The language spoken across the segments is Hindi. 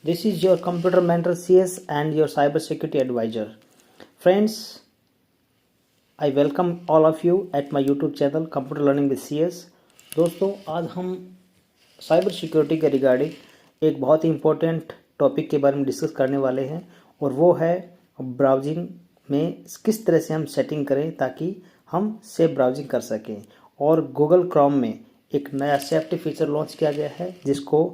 This is your computer mentor CS and your cybersecurity advisor. Friends, I welcome all of you at my YouTube channel Computer Learning with CS. दोस्तों, आज हम साइबर सिक्योरिटी के रिगार्डिंग एक बहुत ही इम्पोर्टेंट टॉपिक के बारे में डिस्कस करने वाले हैं और वो है ब्राउजिंग में किस तरह से हम सेटिंग करें ताकि हम सेफ ब्राउजिंग कर सकें। और गूगल क्रोम में एक नया सेफ्टी फीचर लॉन्च किया गया है जिसको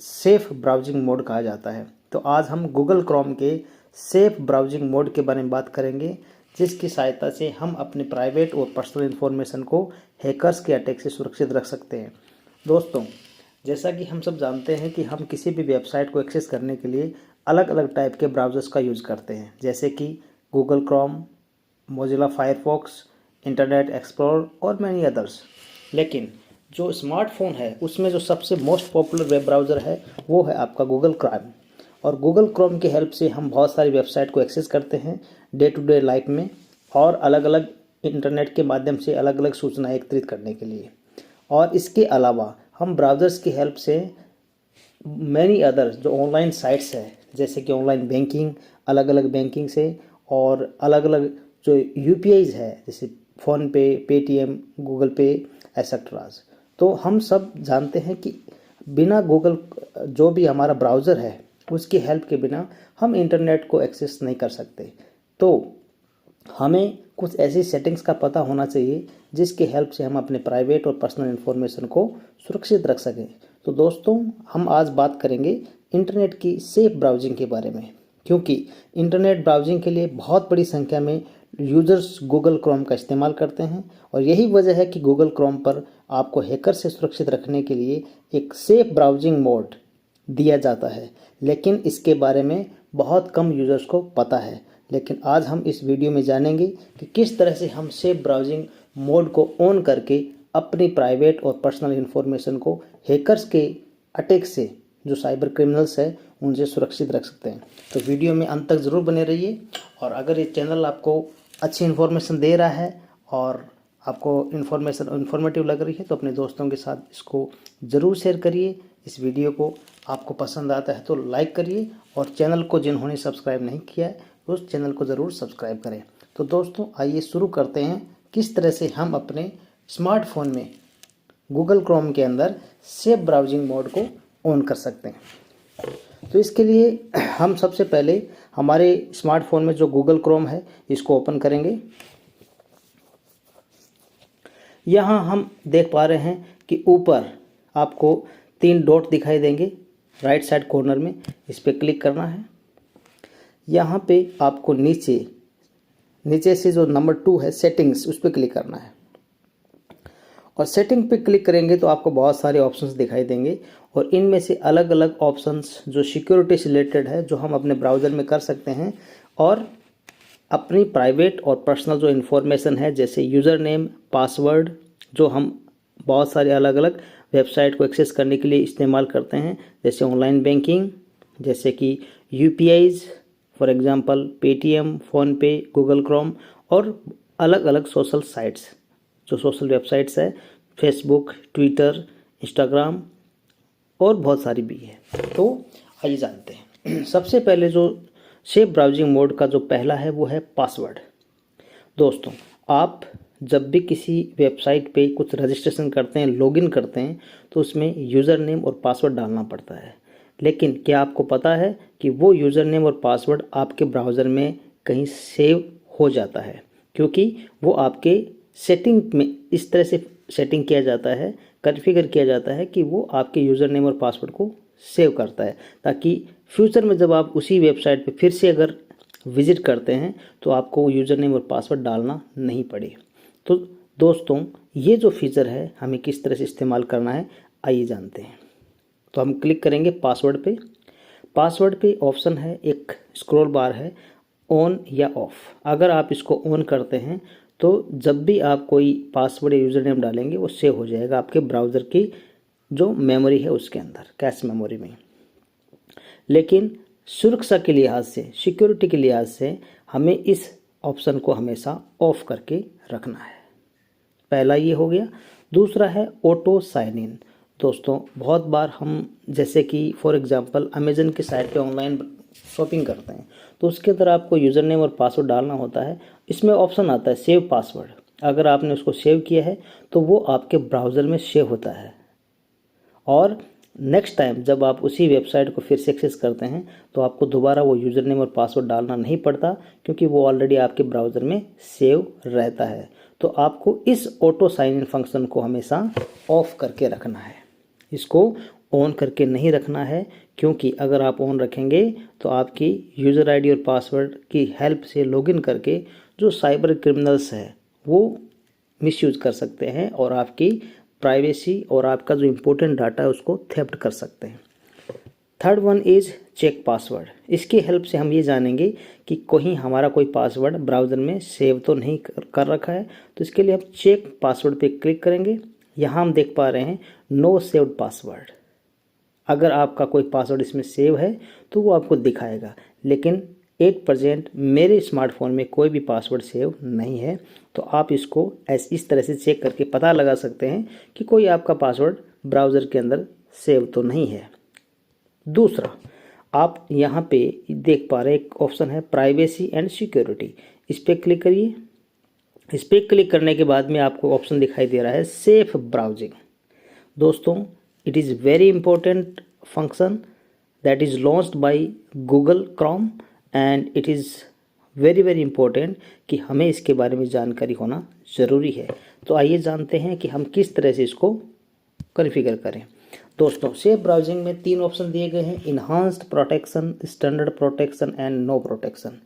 सेफ ब्राउजिंग मोड कहा जाता है। तो आज हम गूगल क्रोम के सेफ ब्राउजिंग मोड के बारे में बात करेंगे जिसकी सहायता से हम अपने प्राइवेट और पर्सनल इन्फॉर्मेशन को हैकर्स के अटैक से सुरक्षित रख सकते हैं। दोस्तों, जैसा कि हम सब जानते हैं कि हम किसी भी वेबसाइट को एक्सेस करने के लिए अलग अलग टाइप के ब्राउज़र्स का यूज़ करते हैं, जैसे कि Google Chrome, Mozilla Firefox, internet explorer और मैनी अदर्स। लेकिन जो स्मार्टफोन है उसमें जो सबसे मोस्ट पॉपुलर वेब ब्राउज़र है वो है आपका गूगल क्रोम। और गूगल क्रोम की हेल्प से हम बहुत सारी वेबसाइट को एक्सेस करते हैं डे टू डे लाइफ में और अलग अलग इंटरनेट के माध्यम से अलग अलग सूचनाएं एकत्रित करने के लिए। और इसके अलावा हम ब्राउज़र्स की हेल्प से मैनी अदर जो ऑनलाइन साइट्स है जैसे कि ऑनलाइन बैंकिंग, अलग अलग बैंकिंग से और अलग अलग जो यूपीआईज है जैसे फ़ोनपे, पेटीएम, गूगल पे एक्सेट्राज। तो हम सब जानते हैं कि बिना गूगल जो भी हमारा ब्राउज़र है उसकी हेल्प के बिना हम इंटरनेट को एक्सेस नहीं कर सकते। तो हमें कुछ ऐसी सेटिंग्स का पता होना चाहिए जिसकी हेल्प से हम अपने प्राइवेट और पर्सनल इन्फॉर्मेशन को सुरक्षित रख सकें। तो दोस्तों, हम आज बात करेंगे इंटरनेट की सेफ ब्राउजिंग के बारे में, क्योंकि इंटरनेट ब्राउजिंग के लिए बहुत बड़ी संख्या में यूज़र्स गूगल क्रोम का इस्तेमाल करते हैं और यही वजह है कि गूगल क्रोम पर आपको हैकर से सुरक्षित रखने के लिए एक सेफ ब्राउजिंग मोड दिया जाता है। लेकिन इसके बारे में बहुत कम यूज़र्स को पता है। लेकिन आज हम इस वीडियो में जानेंगे कि किस तरह से हम सेफ ब्राउजिंग मोड को ऑन करके अपनी प्राइवेट और पर्सनल इन्फॉर्मेशन को हैकर्स के अटैक से, जो साइबर क्रिमिनल्स है, उनसे सुरक्षित रख सकते हैं। तो वीडियो में अंत तक ज़रूर बने रहिए। और अगर ये चैनल आपको अच्छी इन्फॉर्मेशन दे रहा है और आपको इन्फॉर्मेटिव लग रही है तो अपने दोस्तों के साथ इसको ज़रूर शेयर करिए। इस वीडियो को आपको पसंद आता है तो लाइक करिए और चैनल को जिन्होंने सब्सक्राइब नहीं किया है उस चैनल को ज़रूर सब्सक्राइब करें। तो दोस्तों, आइए शुरू करते हैं किस तरह से हम अपने स्मार्टफोन में गूगल क्रोम के अंदर सेफ ब्राउजिंग मोड को ऑन कर सकते हैं। तो इसके लिए हम सबसे पहले हमारे स्मार्टफोन में जो गूगल क्रोम है इसको ओपन करेंगे। यहाँ हम देख पा रहे हैं कि ऊपर आपको 3 डॉट दिखाई देंगे राइट साइड कॉर्नर में, इस पर क्लिक करना है। यहाँ पे आपको नीचे से जो नंबर 2 है सेटिंग्स, उस पर क्लिक करना है। और सेटिंग पे क्लिक करेंगे तो आपको बहुत सारे ऑप्शंस दिखाई देंगे और इनमें से अलग अलग ऑप्शंस जो सिक्योरिटी से रिलेटेड है जो हम अपने ब्राउज़र में कर सकते हैं और अपनी प्राइवेट और पर्सनल जो इन्फॉर्मेशन है जैसे यूज़र नेम, पासवर्ड, जो हम बहुत सारे अलग अलग वेबसाइट को एक्सेस करने के लिए इस्तेमाल करते हैं, जैसे ऑनलाइन बैंकिंग, जैसे कि UPIs, for example Paytm, PhonePe, Google Chrome और अलग अलग सोशल साइट्स, जो सोशल वेबसाइट्स है फेसबुक, ट्विटर, इंस्टाग्राम और बहुत सारी भी है। तो आइए जानते हैं। सबसे पहले जो सेफ ब्राउजिंग मोड का जो पहला है वो है पासवर्ड। दोस्तों, आप जब भी किसी वेबसाइट पे कुछ रजिस्ट्रेशन करते हैं, लॉगिन करते हैं, तो उसमें यूज़र नेम और पासवर्ड डालना पड़ता है। लेकिन क्या आपको पता है कि वो यूज़र नेम और पासवर्ड आपके ब्राउज़र में कहीं सेव हो जाता है, क्योंकि वो आपके सेटिंग में इस तरह से सेटिंग किया जाता है, कॉन्फ़िगर किया जाता है कि वो आपके यूज़र नेम और पासवर्ड को सेव करता है, ताकि फ्यूचर में जब आप उसी वेबसाइट पे फिर से अगर विज़िट करते हैं तो आपको यूज़र नेम और पासवर्ड डालना नहीं पड़े। तो दोस्तों, ये जो फीचर है हमें किस तरह से इस्तेमाल करना है आइए जानते हैं। तो हम क्लिक करेंगे पासवर्ड पे। पासवर्ड पे ऑप्शन है, एक स्क्रॉल बार है, ऑन या ऑफ। अगर आप इसको ऑन करते हैं तो जब भी आप कोई पासवर्ड या यूज़र नेम डालेंगे वो सेव हो जाएगा आपके ब्राउज़र की जो मेमोरी है उसके अंदर, कैश मेमोरी में। लेकिन सुरक्षा के लिहाज से, सिक्योरिटी के लिहाज से हमें इस ऑप्शन को हमेशा ऑफ करके रखना है। पहला ये हो गया। दूसरा है ऑटो साइन इन। दोस्तों बहुत बार हम जैसे कि फॉर एग्जांपल अमेज़न की साइट पे ऑनलाइन शॉपिंग करते हैं, तो उसके अंदर आपको यूज़र नेम और पासवर्ड डालना होता है। इसमें ऑप्शन आता है सेव पासवर्ड। अगर आपने उसको सेव किया है तो वो आपके ब्राउज़र में सेव होता है, और नेक्स्ट टाइम जब आप उसी वेबसाइट को फिर से एक्सेस करते हैं तो आपको दोबारा वो यूज़र नेम और पासवर्ड डालना नहीं पड़ता, क्योंकि वो ऑलरेडी आपके ब्राउज़र में सेव रहता है। तो आपको इस ऑटो साइन इन फंक्शन को हमेशा ऑफ करके रखना है, इसको ऑन करके नहीं रखना है, क्योंकि अगर आप ऑन रखेंगे तो आपकी यूज़र आईडी और पासवर्ड की हेल्प से लॉगिन करके जो साइबर क्रिमिनल्स हैं वो मिसयूज़ कर सकते हैं और आपकी प्राइवेसी और आपका जो इम्पोर्टेंट डाटा है उसको थेफ्ट कर सकते हैं। Third one is check password. इसकी हेल्प से हम ये जानेंगे कि कहीं हमारा कोई पासवर्ड ब्राउज़र में सेव तो नहीं कर रखा है। तो इसके लिए हम चेक पासवर्ड पे क्लिक करेंगे। यहाँ हम देख पा रहे हैं नो सेव्ड पासवर्ड। अगर आपका कोई पासवर्ड इसमें सेव है तो वो आपको दिखाएगा, लेकिन 8% मेरे स्मार्टफोन में कोई भी पासवर्ड सेव नहीं है। तो आप इसको इस तरह से चेक करके पता लगा सकते हैं कि कोई आपका पासवर्ड ब्राउज़र के अंदर सेव तो नहीं है। दूसरा, आप यहाँ पे देख पा रहे हैं एक ऑप्शन है प्राइवेसी एंड सिक्योरिटी। इस पर क्लिक करिए। इस पर क्लिक करने के बाद में आपको ऑप्शन दिखाई दे रहा है सेफ ब्राउजिंग। दोस्तों, it is very important function that is launched by Google Chrome and it is very important कि हमें इसके बारे में जानकारी होना ज़रूरी है। तो आइए जानते हैं कि हम किस तरह से इसको कॉन्फ़िगर करें। दोस्तों, सेफ ब्राउजिंग में 3 ऑप्शन दिए गए हैं, enhanced protection, standard protection and no protection.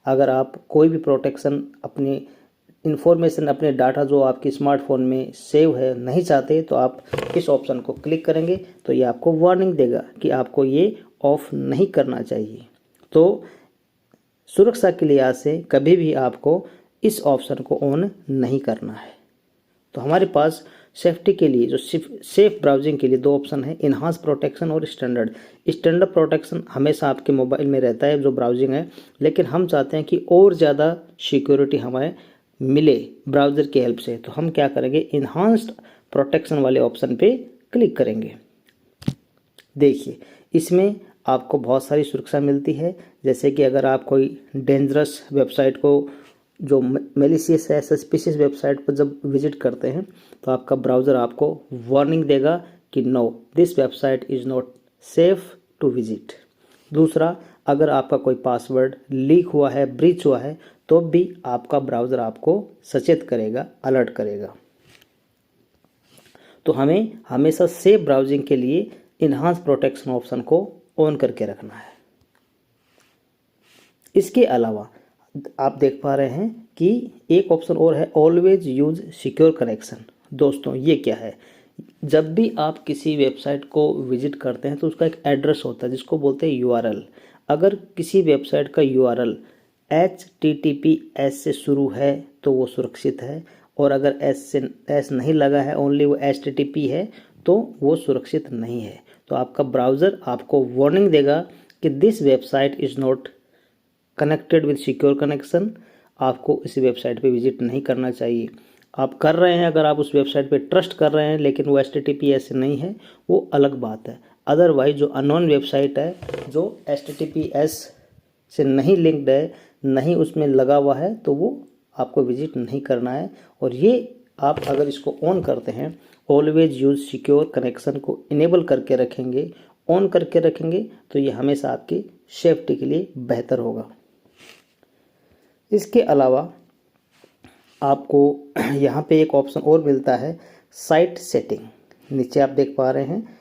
अगर आप कोई भी प्रोटेक्शन अपनी इन्फॉर्मेशन, अपने डाटा जो आपके स्मार्टफोन में सेव है नहीं चाहते, तो आप इस ऑप्शन को क्लिक करेंगे तो ये आपको वार्निंग देगा कि आपको ये ऑफ नहीं करना चाहिए। तो सुरक्षा के लिहाज से कभी भी आपको इस ऑप्शन को ऑन नहीं करना है। तो हमारे पास सेफ्टी के लिए जो सेफ ब्राउजिंग के लिए 2 ऑप्शन है, इन्हांस प्रोटेक्शन और स्टैंडर्ड। स्टैंडर्ड प्रोटेक्शन हमेशा आपके मोबाइल में रहता है जो ब्राउजिंग है, लेकिन हम चाहते हैं कि और ज़्यादा सिक्योरिटी हमें मिले ब्राउज़र की हेल्प से। तो हम क्या करेंगे, इन्हांस्ड प्रोटेक्शन वाले ऑप्शन पे क्लिक करेंगे। देखिए, इसमें आपको बहुत सारी सुरक्षा मिलती है, जैसे कि अगर आप कोई डेंजरस वेबसाइट को, जो मेलिशियस है, सस्पिशियस वेबसाइट पर जब विजिट करते हैं तो आपका ब्राउज़र आपको वार्निंग देगा कि no, this website is not safe to visit. दूसरा, अगर आपका कोई पासवर्ड लीक हुआ है, ब्रीच हुआ है, तो भी आपका ब्राउज़र आपको सचेत करेगा, अलर्ट करेगा। तो हमें हमेशा सेफ ब्राउजिंग के लिए इन्हांस प्रोटेक्शन ऑप्शन को ऑन करके रखना है। इसके अलावा आप देख पा रहे हैं कि एक ऑप्शन और है, ऑलवेज यूज सिक्योर कनेक्शन। दोस्तों, ये क्या है? जब भी आप किसी वेबसाइट को विजिट करते हैं तो उसका एक एड्रेस होता है जिसको बोलते हैं URL। अगर किसी वेबसाइट का URL HTTPS से शुरू है तो वो सुरक्षित है, और अगर S नहीं लगा है, ओनली वो HTTP है, तो वो सुरक्षित नहीं है। तो आपका ब्राउज़र आपको वार्निंग देगा कि this website is not connected with secure connection. आपको इस वेबसाइट पे विजिट नहीं करना चाहिए। आप कर रहे हैं, अगर आप उस वेबसाइट पे ट्रस्ट कर रहे हैं लेकिन वो HTTPS से नहीं है, वो अलग बात है। अदरवाइज जो अननोन वेबसाइट है, जो HTTPS से नहीं लिंक्ड है, नहीं उसमें लगा हुआ है, तो वो आपको विजिट नहीं करना है। और ये आप अगर इसको ऑन करते हैं, ऑलवेज यूज सिक्योर कनेक्शन को इनेबल करके रखेंगे, ऑन करके रखेंगे, तो ये हमेशा आपकी सेफ्टी के लिए बेहतर होगा। इसके अलावा आपको यहाँ पे एक ऑप्शन और मिलता है, साइट सेटिंग। नीचे आप देख पा रहे हैं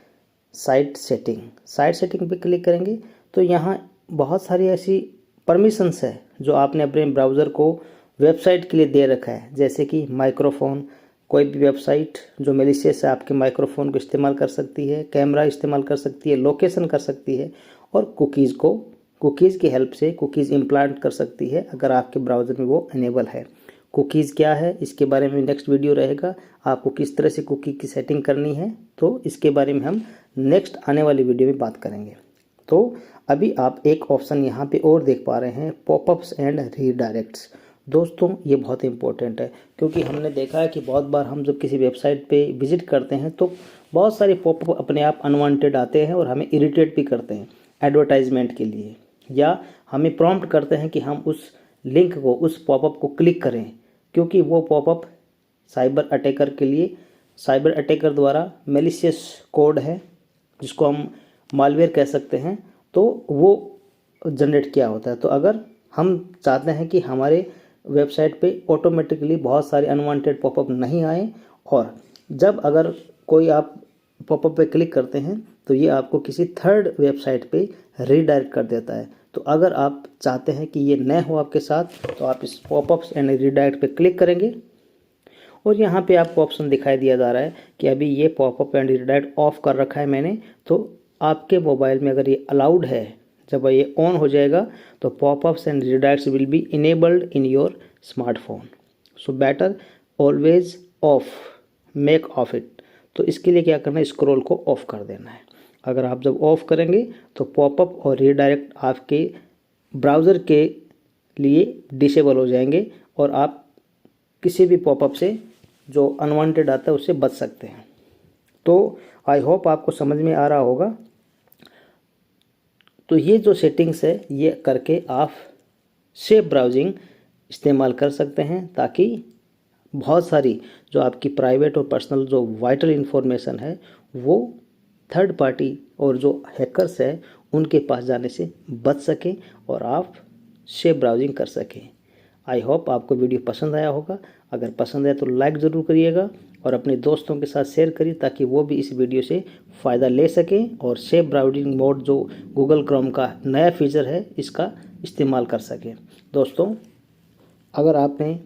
साइट सेटिंग। साइट सेटिंग पे क्लिक करेंगे तो यहाँ बहुत सारी ऐसी परमिशंस है जो आपने अपने ब्राउज़र को वेबसाइट के लिए दे रखा है, जैसे कि माइक्रोफोन। कोई भी वेबसाइट जो मेलिशियस है आपके माइक्रोफोन को इस्तेमाल कर सकती है, कैमरा इस्तेमाल कर सकती है, लोकेशन कर सकती है, और कुकीज़ की हेल्प से कुकीज़ इम्प्लांट कर सकती है अगर आपके ब्राउज़र में वो इनेबल है। कुकीज़ क्या है, इसके बारे में नेक्स्ट वीडियो रहेगा। आपको किस तरह से कुकी की सेटिंग करनी है, तो इसके बारे में हम नेक्स्ट आने वाली वीडियो में बात करेंगे। तो अभी आप एक ऑप्शन यहाँ पे और देख पा रहे हैं, पॉपअप्स एंड रीडायरेक्ट्स। दोस्तों ये बहुत इम्पोर्टेंट है, क्योंकि हमने देखा है कि बहुत बार हम जब किसी वेबसाइट पे विजिट करते हैं तो बहुत सारे पॉपअप अपने आप अनवांटेड आते हैं और हमें इरिटेट भी करते हैं एडवर्टाइजमेंट के लिए, या हमें प्रॉम्प्ट करते हैं कि हम उस लिंक को, उस पॉपअप को क्लिक करें, क्योंकि वो पॉपअप साइबर अटैकर के लिए, साइबर अटैकर द्वारा मैलिशियस कोड है जिसको हम मालवेयर कह सकते हैं, तो वो जनरेट किया होता है। तो अगर हम चाहते हैं कि हमारे वेबसाइट पे ऑटोमेटिकली बहुत सारे अनवांटेड पॉपअप नहीं आए, और जब अगर कोई आप पॉपअप पे क्लिक करते हैं तो ये आपको किसी थर्ड वेबसाइट पे रीडायरेक्ट कर देता है। तो अगर आप चाहते हैं कि ये न हो आपके साथ, तो आप इस पॉपअप्स एंड रीडायरेक्ट पे क्लिक करेंगे, और यहाँ पे आपको ऑप्शन दिखाई दिया जा रहा है कि अभी ये पॉपअप एंड रीडायरेक्ट ऑफ कर रखा है मैंने। तो आपके मोबाइल में अगर ये अलाउड है, जब ये ऑन हो जाएगा तो popups and redirects will be enabled in your smartphone, so better always of, make of it. तो इसके लिए क्या करना है, स्क्रॉल को ऑफ कर देना है। अगर आप जब ऑफ करेंगे तो पॉपअप और रीडायरेक्ट आपके ब्राउज़र के लिए डिसेबल हो जाएंगे, और आप किसी भी पॉपअप से जो अनवांटेड आता है उससे बच सकते हैं। तो आई होप आपको समझ में आ रहा होगा। तो ये जो सेटिंग्स है ये करके आप सेफ ब्राउजिंग इस्तेमाल कर सकते हैं, ताकि बहुत सारी जो आपकी प्राइवेट और पर्सनल जो वाइटल इन्फॉर्मेशन है वो थर्ड पार्टी और जो हैकर्स है उनके पास जाने से बच सकें और आप सेफ ब्राउजिंग कर सकें। आई होप आपको वीडियो पसंद आया होगा। अगर पसंद आया तो लाइक ज़रूर करिएगा और अपने दोस्तों के साथ शेयर करिए, ताकि वो भी इस वीडियो से फ़ायदा ले सकें और सेफ ब्राउजिंग मोड जो गूगल क्रोम का नया फीचर है इसका इस्तेमाल कर सकें। दोस्तों, अगर आपने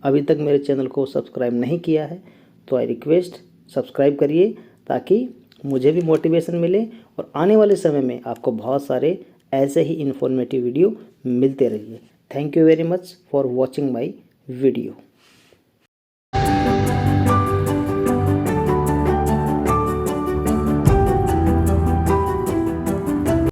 अभी तक मेरे चैनल को सब्सक्राइब नहीं किया है तो आई रिक्वेस्ट सब्सक्राइब करिए, ताकि मुझे भी मोटिवेशन मिले और आने वाले समय में आपको बहुत सारे ऐसे ही इन्फॉर्मेटिव वीडियो मिलते रहिए। Thank you very much for watching my video.